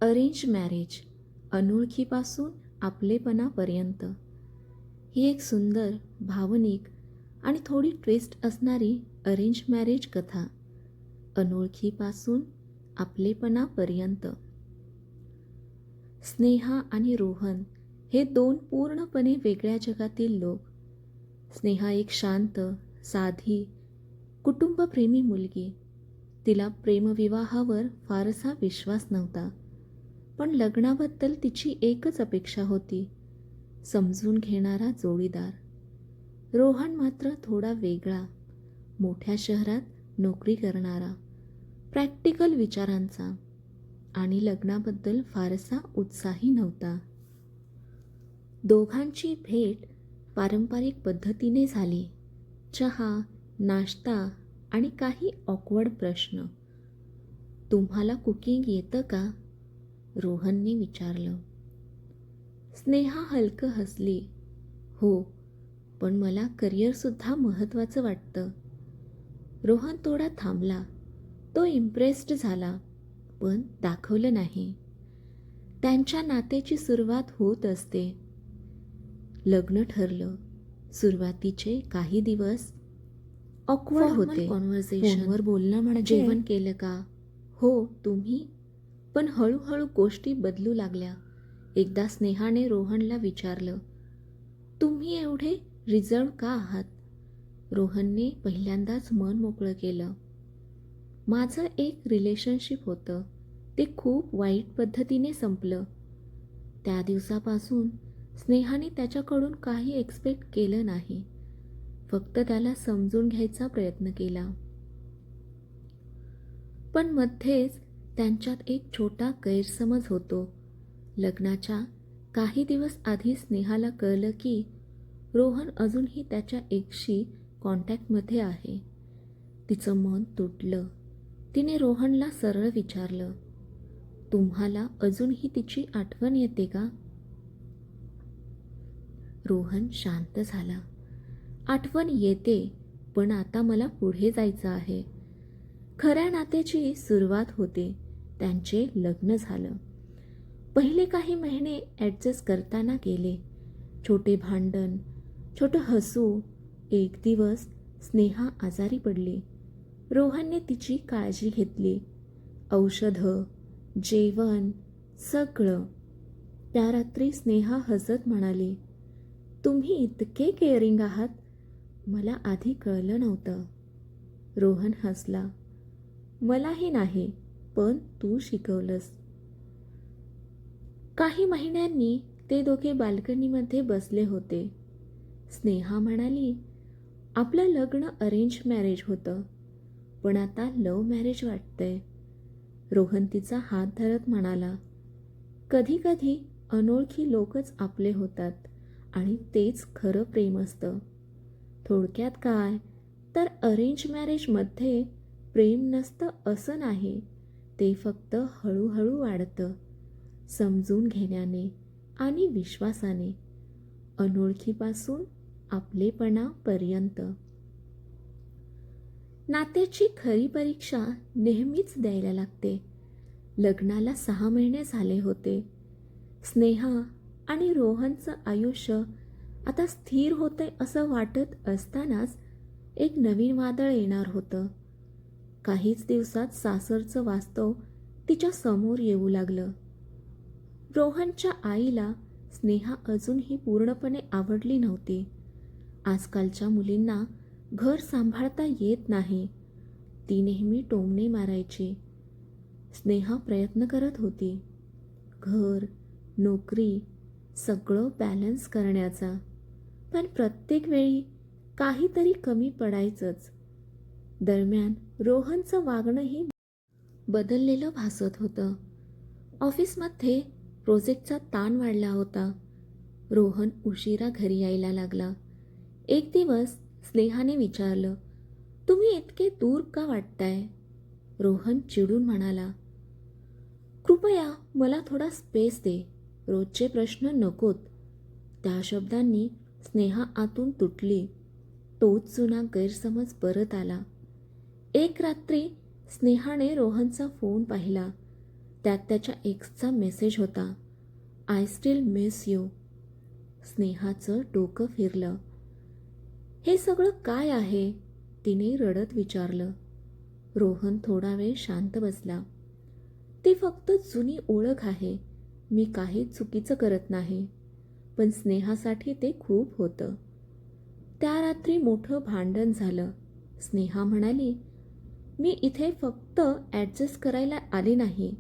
Arrange marriage, अनोळखीपासून आपलेपणापर्यंत. ही एक सुंदर, भावनिक आणि थोडी ट्विस्ट असणारी अरेंज मॅरेज कथा. अनोळखीपासून आपलेपणापर्यंत. स्नेहा आणि रोहन हे दोन पूर्णपणे वेगळ्या जगातील लोक. स्नेहा एक शांत, साधी, कुटुंबप्रेमी मुलगी. तिला प्रेमविवाहावर फारसा विश्वास नव्हता. पण लग्नाबद्दल तिची एकच अपेक्षा होती, समजून घेणारा जोडीदार. रोहन मात्र थोडा वेगळा, मोठ्या शहरात नोकरी करणारा, प्रॅक्टिकल विचारांचा आणि लग्नाबद्दल फारसा उत्साही नव्हता. दोघांची भेट पारंपरिक पद्धतीने झाली. चहा, नाश्ता आणि काही ऑकवर्ड प्रश्न. तुम्हाला कुकिंग येतं का? रोहनने विचारलं. स्नेहा हलकं हसली. हो, पण मला करिअरसुद्धा महत्त्वाचं वाटतं. रोहन थोडा थांबला. तो इम्प्रेस्ड झाला, पण दाखवलं नाही. त्यांच्या नात्याची सुरुवात होत असते. लग्न ठरलं. सुरुवातीचे काही दिवस ऑकवर्ड होते. फोनवर बोलणं म्हणजे जेवण केलं का? हो, तुम्ही? पण हळूहळू गोष्टी बदलू लागल्या. एकदा स्नेहाने रोहनला विचारलं, तुम्ही एवढे रिझर्व का आहात? रोहनने पहिल्यांदाच मन मोकळं केलं. माझं एक रिलेशनशिप होतं. ते खूप वाईट पद्धतीने संपलं. त्या दिवसापासून स्नेहाने त्याच्याकडून काही एक्सपेक्ट केलं नाही. फक्त त्याला समजून घ्यायचा प्रयत्न केला. पण मध्येच त्यांच्यात एक छोटा गैरसमज होतो. लग्नाच्या काही दिवस आधी स्नेहाला कळलं की रोहन अजूनही त्याच्या एक्सशी कॉन्टॅक्टमध्ये आहे. तिचं मन तुटलं. तिने रोहनला सरळ विचारलं, तुम्हाला अजूनही तिची आठवण येते का? रोहन शांत झाला. आठवण येते, पण आता मला पुढे जायचं आहे. खऱ्या नात्याची सुरुवात होते. त्यांचे लग्न झालं. पहिले काही महिने ॲडजस्ट करताना गेले. छोटे भांडण, छोटं हसू. एक दिवस स्नेहा आजारी पडली. रोहनने तिची काळजी घेतली. औषधं, जेवण, सगळं. त्या रात्री स्नेहा हसत म्हणाली, तुम्ही इतके केअरिंग आहात, मला आधी कळलं नव्हतं. रोहन हसला. मलाही नाही, पण तू शिकवलंस. काही महिन्यांनी ते दोघे बाल्कनीमध्ये बसले होते. स्नेहा म्हणाली, आपलं लग्न अरेंज मॅरेज होतं, पण आता लव्ह मॅरेज वाटतंय. रोहन तिचा हात धरत म्हणाला, कधी कधी अनोळखी लोकच आपले होतात आणि तेच खरं प्रेम असतं. थोडक्यात काय, तर अरेंज मॅरेजमध्ये प्रेम नसतं असं नाही. ते फक्त हळूहळू वाढतं, समजून घेण्याने आणि विश्वासाने. अनोळखीपासून आपलेपणापर्यंत. नात्याची खरी परीक्षा नेहमीच द्यायला लागते. लग्नाला 6 महिने झाले होते. स्नेहा आणि रोहनचं आयुष्य आता स्थिर होतंय असं वाटत असतानाच एक नवीन वादळ येणार होतं. काहीच दिवसात सासरचं वास्तव तिच्या समोर येऊ लागलं. रोहनच्या आईला स्नेहा अजूनही पूर्णपणे आवडली नव्हती. आजकालच्या मुलींना घर सांभाळता येत नाही, ती नेहमी टोमणे मारायची. स्नेहा प्रयत्न करत होती, घर, नोकरी सगळं बॅलन्स करण्याचा, पण प्रत्येक वेळी काहीतरी कमी पडायचंच. दरम्यान रोहनचं वागणंही बदललेलं भासत होतं. ऑफिसमध्ये प्रोजेक्टचा ताण वाढला होता. रोहन उशिरा घरी यायला लागला. एक दिवस स्नेहाने विचारलं, तुम्ही इतके दूर का वाटताय? रोहन चिडून म्हणाला, कृपया मला थोडा स्पेस दे, रोजचे प्रश्न नकोत. त्या शब्दांनी स्नेहा आतून तुटली. तोच जुना गैरसमज परत आला. एक रात्री स्नेहाने रोहनचा फोन पाहिला. त्यात त्याच्या एक्सचा मेसेज होता, आय स्टील मिस यू. स्नेहाचं डोकं फिरलं. हे सगळं काय आहे? तिने रडत विचारलं. रोहन थोडा वेळ शांत बसला. ती फक्त जुनी ओळख आहे. मी काही चुकीचं करत नाही. पण स्नेहासाठी ते खूप होतं. त्या रात्री मोठं भांडण झालं. स्नेहा म्हणाली, मी इथे फक्त ॲडजस्ट करायला आली नाही.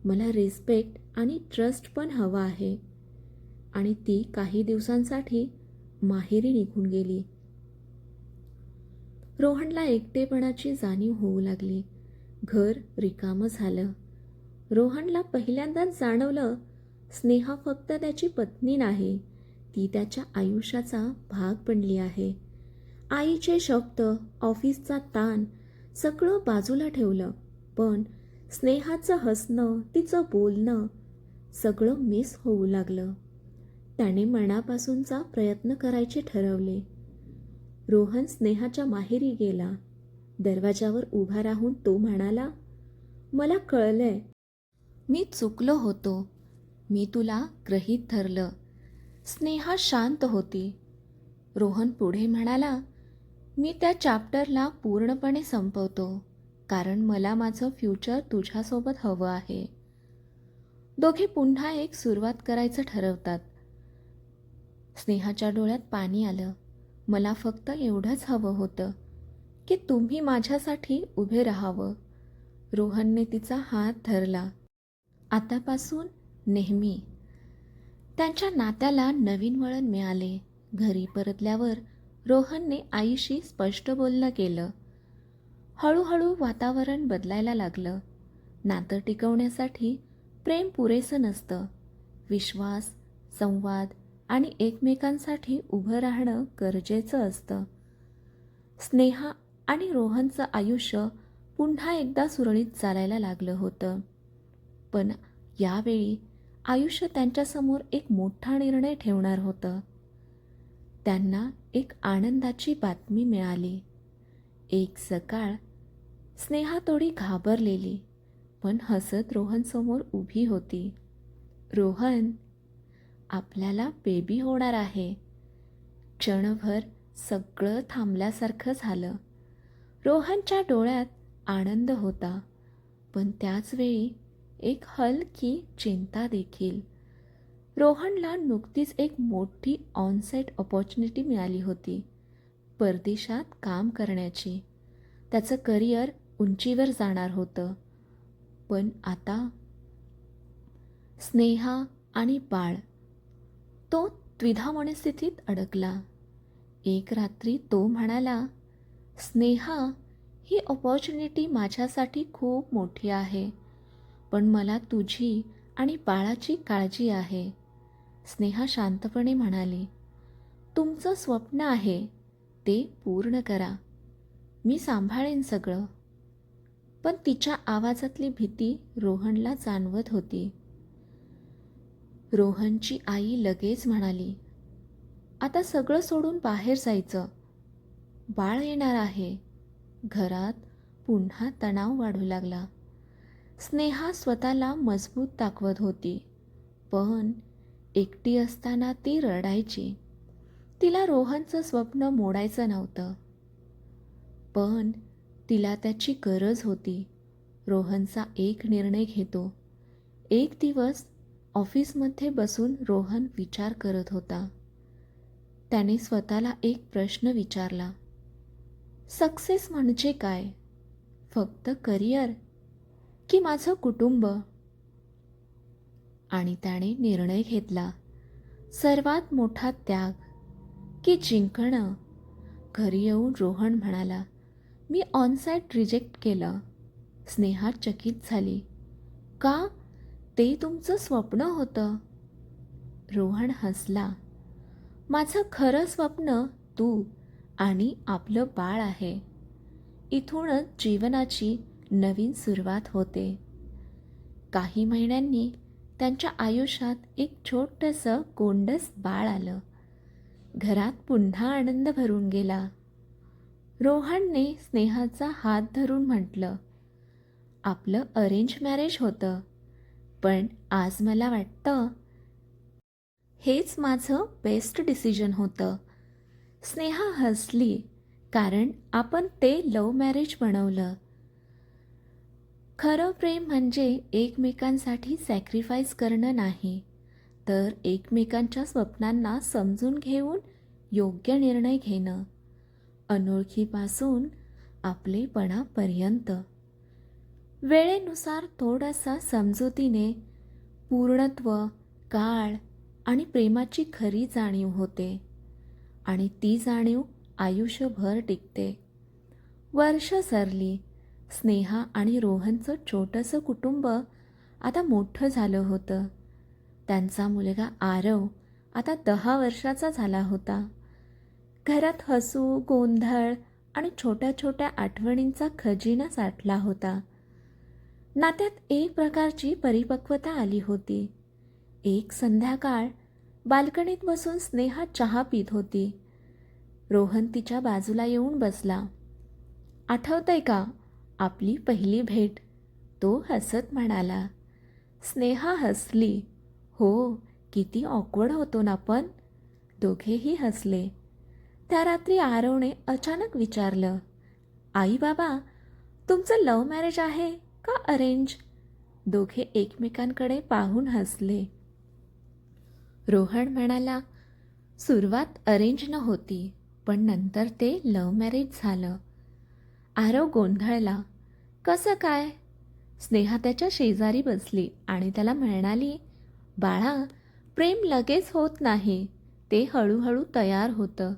मला रिस्पेक्ट आणि ट्रस्ट पण हवा आहे. आणि ती काही दिवसांसाठी माहेरी निघून गेली. रोहनला एकटेपणाची जाणीव होऊ लागली. घर रिकामं झालं. रोहनला पहिल्यांदाच जाणवलं, स्नेहा फक्त त्याची पत्नी नाही, ती त्याच्या आयुष्याचा भाग बनली आहे. आईचे शब्द, ऑफिसचा ताण सगळं बाजूला ठेवलं, पण स्नेहाचं हसणं, तिचं बोलणं सगळं मिस होऊ लागलं. त्याने मनापासूनचा प्रयत्न करायचे ठरवले. रोहन स्नेहाच्या माहेरी गेला. दरवाजावर उभा राहून तो म्हणाला, मला कळलंय, मी चुकलो होतो. मी तुला गृहीत धरलं. स्नेहा शांत होती. रोहन पुढे म्हणाला, मी त्या चॅप्टरला पूर्णपणे संपवतो, कारण मला माझं फ्युचर तुझ्यासोबत हवं आहे. दोघे पुन्हा एक सुरुवात करायचं ठरवतात. स्नेहाच्या डोळ्यात पाणी आलं. मला फक्त एवढंच हवं होतं की तुम्ही माझ्यासाठी उभे राहावं. रोहनने तिचा हात धरला. आतापासून नेहमी. त्यांच्या नात्याला नवीन वळण मिळाले. घरी परतल्यावर रोहनने आईशी स्पष्ट बोलणं केलं. हळूहळू वातावरण बदलायला लागलं. नातं टिकवण्यासाठी प्रेम पुरेसं नसतं. विश्वास, संवाद आणि एकमेकांसाठी उभं राहणं गरजेचं असतं. स्नेहा आणि रोहनचं आयुष्य पुन्हा एकदा सुरळीत चालायला लागलं होतं. पण यावेळी आयुष्य त्यांच्यासमोर एक मोठा निर्णय ठेवणार होतं. त्यांना एक आनंदाची बातमी मिळाली. एक सकाळ स्नेहा थोडी घाबरलेली, पण हसत रोहनसमोर उभी होती. रोहन, आपल्याला बेबी होणार आहे. क्षणभर सगळं थांबल्यासारखं झालं. रोहनच्या डोळ्यात आनंद होता, पण त्याचवेळी एक हलकी चिंता देखील. रोहनला नुकतीच एक मोठी ऑनसाईट अपॉर्च्युनिटी मिळाली होती, परदेशात काम करण्याची. त्याचं करिअर उंचीवर जाणार होतं. पण आता स्नेहा आणि बाळ, तो द्विधा मनस्थितीत अडकला. एक रात्री तो म्हणाला, स्नेहा, ही अपॉर्च्युनिटी माझ्यासाठी खूप मोठी आहे, पण मला तुझी आणि बाळाची काळजी आहे. स्नेहा शांतपणे म्हणाली, तुमचं स्वप्न आहे ते पूर्ण करा. मी सांभाळेन सगळं. पण तिच्या आवाजातली भीती रोहनला जाणवत होती. रोहनची आई लगेच म्हणाली, आता सगळं सोडून बाहेर जायचं. बाळ येणार आहे. घरात पुन्हा तणाव वाढू लागला. स्नेहा स्वतःला मजबूत दाखवत होती, पण एकटी असताना ती रडायची. तिला रोहनचं स्वप्न मोडायचं नव्हतं, पण तिला त्याची गरज होती. रोहनचा एक निर्णय घेतो. एक दिवस ऑफिसमध्ये बसून रोहन विचार करत होता. त्याने स्वतःला एक प्रश्न विचारला, सक्सेस म्हणजे काय? फक्त करिअर की माझं कुटुंब? आणि त्याने निर्णय घेतला, सर्वात मोठा त्याग की जिंकणं? घरी येऊन रोहन म्हणाला, मी ऑनसाईट रिजेक्ट केलं. स्नेहा चकित झाली, का? ते तुमचं स्वप्न होतं. रोहन हसला, माझं खरं स्वप्न तू आणि आपलं बाळ आहे. इथूनच जीवनाची नवीन सुरुवात होते. काही महिन्यांनी त्यांच्या आयुष्यात एक छोटंसं गोंडस बाळ आलं. घरात पुन्हा आनंद भरून गेला. रोहनने स्नेहाचा हात धरून म्हटलं, आपलं अरेंज मॅरेज होतं, पण आज मला वाटतं हेच माझं बेस्ट डिसिजन होतं. स्नेहा हसली, कारण आपण ते लव्ह मॅरेज बनवलं. खरं प्रेम म्हणजे एकमेकांसाठी सॅक्रिफाईस करणं नाही, तर एकमेकांच्या स्वप्नांना समजून घेऊन योग्य निर्णय घेणं. अनोळखीपासून आपलेपणापर्यंत. वेळेनुसार थोडासा समजुतीने पूर्णत्व, काळ आणि प्रेमाची खरी जाणीव होते आणि ती जाणीव आयुष्यभर टिकते. वर्ष सरली. स्नेहा आणि रोहनचं छोटंसं कुटुंब आता मोठं झालं होतं. त्यांचा मुलगा आरव आता 10 वर्षाचा झाला होता. घरात हसू, गोंधळ आणि छोट्या छोट्या आठवणींचा खजिना साठला होता. नात्यात एक प्रकारची परिपक्वता आली होती. एक संध्याकाळ बाल्कनीत बसून स्नेहा चहा पित होती. रोहन तिच्या बाजूला येऊन बसला. आठवतंय का आपली पहिली भेट? तो हसत म्हणाला. स्नेहा हसली. हो, किती ऑकवर्ड होतो ना पण. दोघेही हसले. त्या रात्री आरवने अचानक विचारलं, आई बाबा, तुमचं लव्ह मॅरेज आहे का अरेंज? दोघे एकमेकांकडे पाहून हसले. रोहन म्हणाला, सुरुवात अरेंज न होती, पण नंतर ते लव्ह मॅरेज झालं. आरव गोंधळला. कसं काय? स्नेहा त्याच्या शेजारी बसली आणि त्याला म्हणाली, बाळा, प्रेम लगेच होत नाही, ते हळूहळू तयार होतं.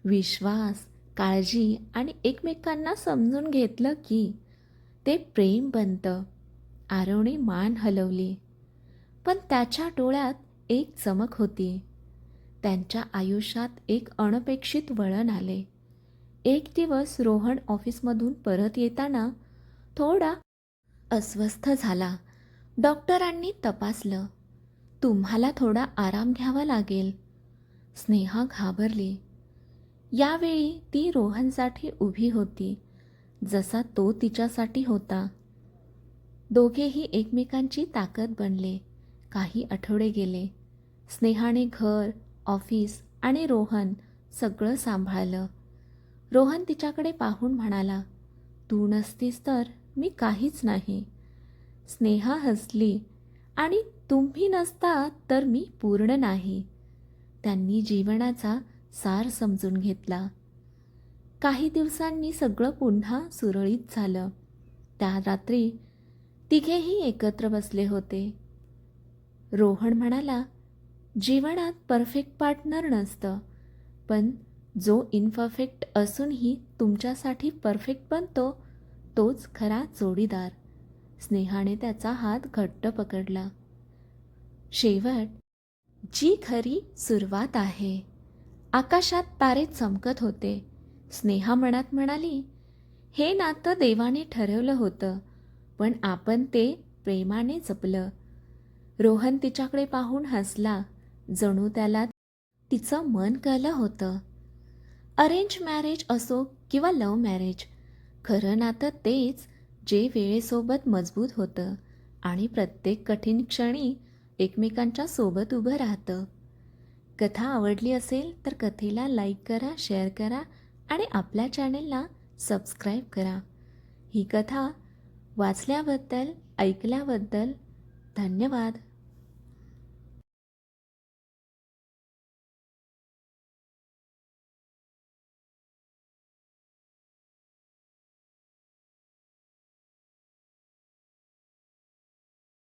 विश्वास, काळजी आणि एकमेकांना समजून घेतलं की ते प्रेम बनतं. आरवने मान हलवली. पण त्याच्या डोळ्यात एक चमक होती. त्यांच्या आयुष्यात एक अनपेक्षित वळण आले. एक दिवस रोहन ऑफिसमधून परत येताना थोडा अस्वस्थ झाला. डॉक्टरांनी तपासलं. तुम्हाला थोडा आराम घ्यावा लागेल. स्नेहा घाबरली. यावेळी ती रोहनसाठी उभी होती, जसा तो तिच्यासाठी होता. दोघेही एकमेकांची ताकद बनले. काही आठवडे गेले. स्नेहाने घर, ऑफिस आणि रोहन सगळं सांभाळलं. रोहन तिच्याकडे पाहून म्हणाला, तू नसतीस तर मी काहीच नाही. स्नेहा हसली. आणि तुम्ही नसता तर मी पूर्ण नाही. त्यांनी जीवनाचा सार समजून घेतला. काही दिवसांनी सगळं पुन्हा सुरळीत झालं. त्या रात्री तिघेही एकत्र बसले होते. रोहन म्हणाला, जीवनात परफेक्ट पार्टनर नसतं, पण जो इनपरफेक्ट असूनही तुमच्यासाठी परफेक्ट बनतो तोच खरा जोडीदार. स्नेहाने त्याचा हात घट्ट पकडला. शेवट, जी खरी सुरुवात आहे. आकाशात तारे चमकत होते. स्नेहा मनात म्हणाली, हे नातं देवाने ठरवलं होतं, पण आपण ते प्रेमाने जपलं. रोहन तिच्याकडे पाहून हसला, जणू त्याला तिचं मन कळलं होतं. अरेंज मॅरेज असो किंवा लव्ह मॅरेज, खरं नातं तेच जे वेळेसोबत मजबूत होतं आणि प्रत्येक कठीण क्षणी एकमेकांच्या सोबत उभं राहतं. कथा आवडली असेल तर कथेला लाईक करा, शेअर करा आणि आपल्या चॅनेलला सबस्क्राईब करा. ही कथा वाचल्याबद्दल, ऐकल्याबद्दल धन्यवाद.